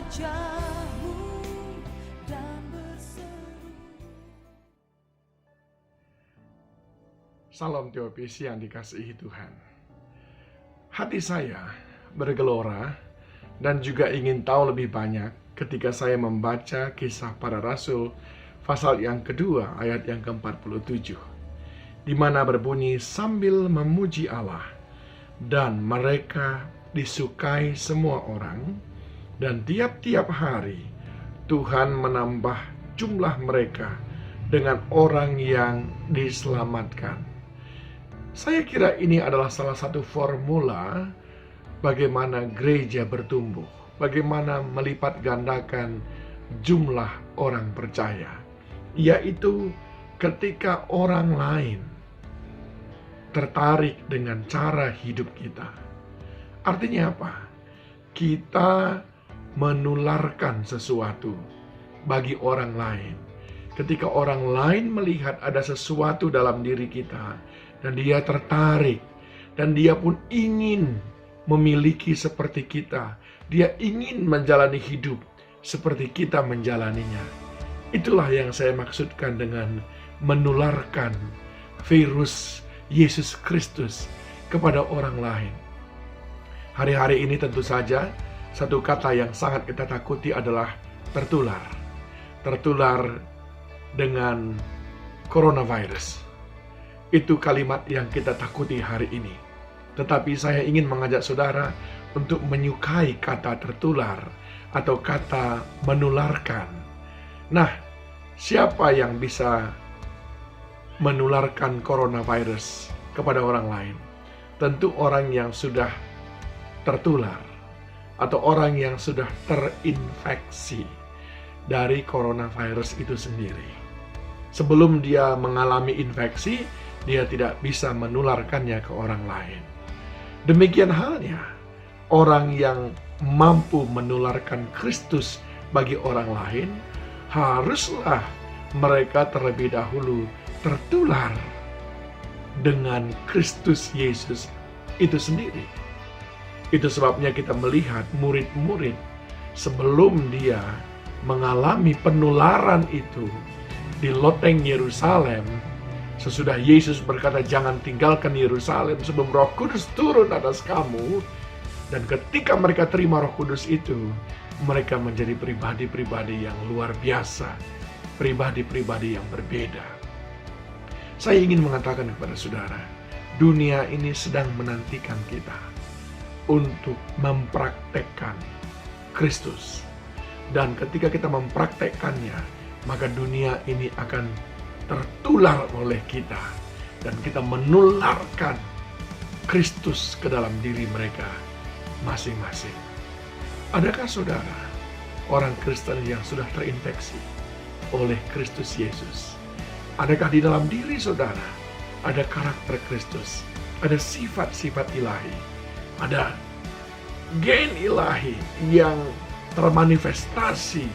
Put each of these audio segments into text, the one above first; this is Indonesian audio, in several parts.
wajah-Mu dan berseru. Salam Teopis yang dikasihi Tuhan. Hati saya bergelora dan juga ingin tahu lebih banyak ketika saya membaca Kisah Para Rasul pasal yang kedua ayat yang ke-47, di mana berbunyi, sambil memuji Allah, dan mereka disukai semua orang, dan tiap-tiap hari Tuhan menambah jumlah mereka dengan orang yang diselamatkan. Saya kira ini adalah salah satu formula bagaimana gereja bertumbuh, bagaimana melipat gandakan jumlah orang percaya, yaitu ketika orang lain tertarik dengan cara hidup kita. Artinya apa? Kita menularkan sesuatu bagi orang lain. Ketika orang lain melihat ada sesuatu dalam diri kita, dan dia tertarik, dan dia pun ingin memiliki seperti kita, dia ingin menjalani hidup seperti kita menjalaninya. Itulah yang saya maksudkan dengan menularkan virus Yesus Kristus kepada orang lain. Hari-hari ini tentu saja satu kata yang sangat kita takuti adalah tertular. Tertular dengan coronavirus. Itu kalimat yang kita takuti hari ini. Tetapi saya ingin mengajak saudara untuk menyukai kata tertular atau kata menularkan. Nah, siapa yang bisa menularkan coronavirus kepada orang lain? Tentu orang yang sudah tertular atau orang yang sudah terinfeksi dari coronavirus itu sendiri. Sebelum dia mengalami infeksi, dia tidak bisa menularkannya ke orang lain. Demikian halnya, orang yang mampu menularkan Kristus bagi orang lain, haruslah mereka terlebih dahulu tertular dengan Kristus Yesus itu sendiri. Itu sebabnya kita melihat murid-murid sebelum dia mengalami penularan itu di loteng Yerusalem, sesudah Yesus berkata, jangan tinggalkan Yerusalem sebelum Roh Kudus turun atas kamu. Dan ketika mereka terima Roh Kudus itu, mereka menjadi pribadi-pribadi yang luar biasa, pribadi-pribadi yang berbeda. Saya ingin mengatakan kepada saudara, dunia ini sedang menantikan kita untuk mempraktekkan Kristus. Dan ketika kita mempraktekkannya, maka dunia ini akan tertular oleh kita, dan kita menularkan Kristus ke dalam diri mereka masing-masing. Adakah saudara orang Kristen yang sudah terinfeksi oleh Kristus Yesus? Adakah di dalam diri saudara ada karakter Kristus, ada sifat-sifat ilahi, ada gen ilahi yang termanifestasi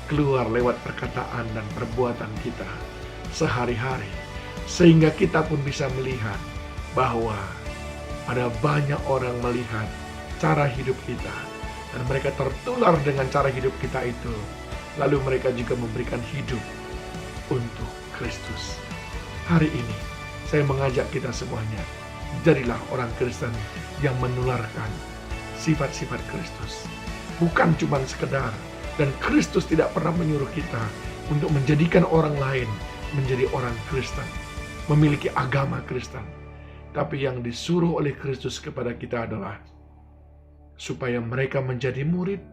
keluar lewat perkataan dan perbuatan kita sehari-hari, sehingga kita pun bisa melihat bahwa ada banyak orang melihat cara hidup kita, dan mereka tertular dengan cara hidup kita itu, lalu mereka juga memberikan hidup untuk Kristus. Hari ini saya mengajak kita semuanya, jadilah orang Kristen yang menularkan sifat-sifat Kristus, bukan cuma sekedar. Dan Kristus tidak pernah menyuruh kita untuk menjadikan orang lain menjadi orang Kristen, memiliki agama Kristen. Tapi yang disuruh oleh Kristus kepada kita adalah supaya mereka menjadi murid,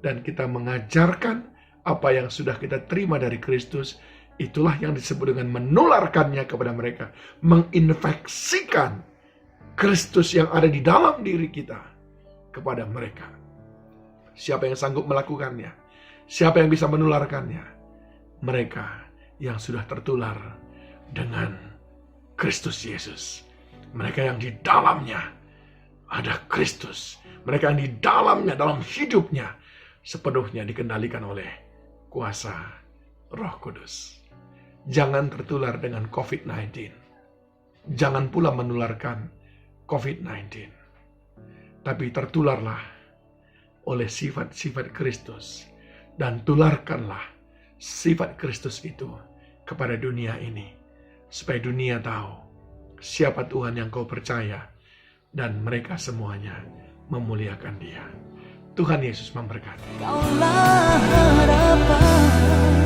dan kita mengajarkan apa yang sudah kita terima dari Kristus. Itulah yang disebut dengan menularkannya kepada mereka, menginfeksikan Kristus yang ada di dalam diri kita kepada mereka. Siapa yang sanggup melakukannya? Siapa yang bisa menularkannya? Mereka yang sudah tertular dengan Kristus Yesus. Mereka yang di dalamnya ada Kristus. Mereka yang di dalamnya, dalam hidupnya, sepenuhnya dikendalikan oleh kuasa Roh Kudus. Jangan tertular dengan COVID-19. Jangan pula menularkan COVID-19. Tapi tertularlah oleh sifat-sifat Kristus, dan tularkanlah sifat Kristus itu kepada dunia ini, supaya dunia tahu siapa Tuhan yang kau percaya, dan mereka semuanya memuliakan Dia. Tuhan Yesus memberkati. Kaulah harapan